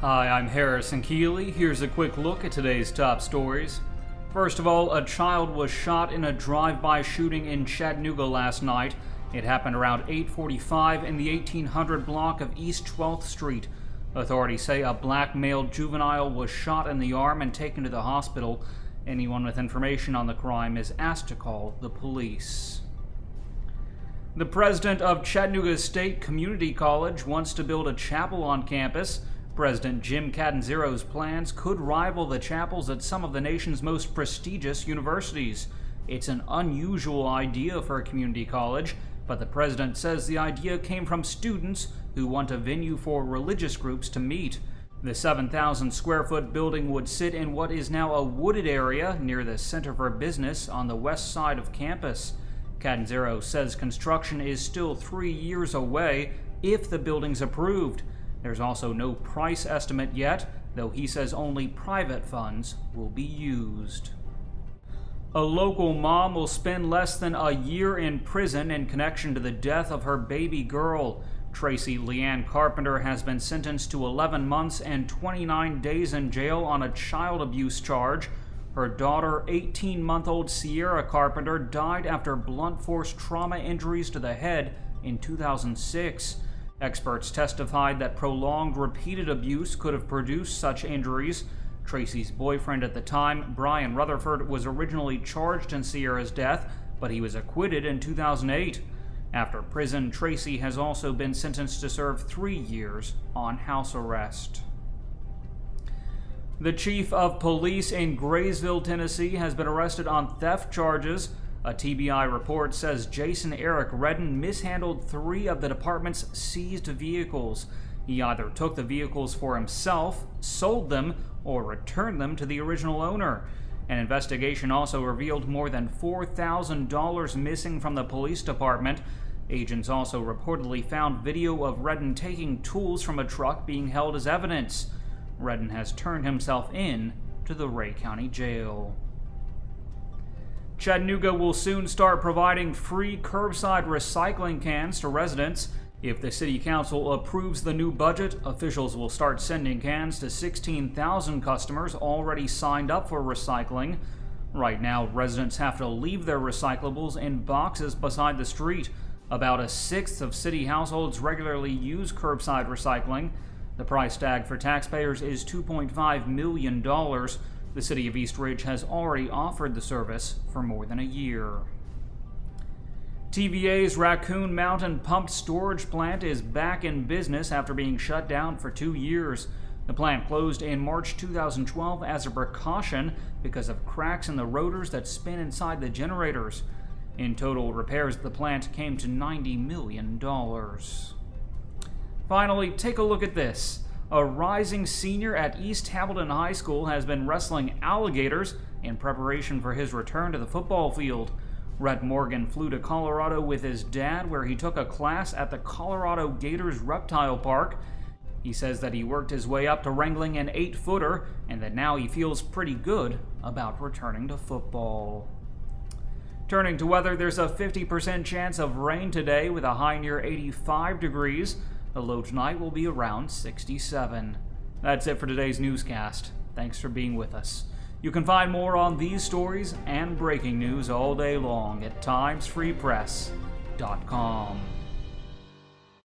Hi, I'm Harrison Keeley. Here's a quick look at today's top stories. First of all, a child was shot in a drive-by shooting in Chattanooga last night. It happened around 8:45 in the 1800 block of East 12th Street. Authorities say a black male juvenile was shot in the arm and taken to the hospital. Anyone with information on the crime is asked to call the police. The president of Chattanooga State Community College wants to build a chapel on campus. President Jim Catanzaro's plans could rival the chapels at some of the nation's most prestigious universities. It's an unusual idea for a community college, but the president says the idea came from students who want a venue for religious groups to meet. The 7,000 square foot building would sit in what is now a wooded area near the Center for Business on the west side of campus. Catanzaro says construction is still 3 years away if the building's approved. There's also no price estimate yet, though he says only private funds will be used. A local mom will spend less than a year in prison in connection to the death of her baby girl. Tracy Carpenter has been sentenced to 11 months and 29 days in jail on a child abuse charge. Her daughter, 18-month-old Sierra Carpenter, died after blunt force trauma injuries to the head in 2006. Experts testified that prolonged, repeated abuse could have produced such injuries. Tracy's boyfriend at the time, Brian Rutherford, was originally charged in Sierra's death, but he was acquitted in 2008. After prison, Tracy has also been sentenced to serve 3 years on house arrest. The chief of police in Graysville, Tennessee, has been arrested on theft charges. A TBI report says Jason Eric Redden mishandled 3 of the department's seized vehicles. He either took the vehicles for himself, sold them, or returned them to the original owner. An investigation also revealed more than $4,000 missing from the police department. Agents also reportedly found video of Redden taking tools from a truck being held as evidence. Redden has turned himself in to the Ray County Jail. Chattanooga will soon start providing free curbside recycling cans to residents. If the city council approves the new budget, officials will start sending cans to 16,000 customers already signed up for recycling. Right now, residents have to leave their recyclables in boxes beside the street. About a sixth of city households regularly use curbside recycling. The price tag for taxpayers is $2.5 million. The city of East Ridge has already offered the service for more than a year. TVA's Raccoon Mountain Pumped Storage Plant is back in business after being shut down for 2 years. The plant closed in March 2012 as a precaution because of cracks in the rotors that spin inside the generators. In total, repairs at the plant came to $90 million. Finally, take a look at this. A rising senior at East Hamilton High School has been wrestling alligators in preparation for his return to the football field. Rhett Morgan flew to Colorado with his dad, where he took a class at the Colorado Gators Reptile Park. He says that he worked his way up to wrangling an 8-footer and that now he feels pretty good about returning to football. Turning to weather, there's a 50% chance of rain today with a high near 85 degrees. The low tonight will be around 67. That's it for today's newscast. Thanks for being with us. You can find more on these stories and breaking news all day long at timesfreepress.com.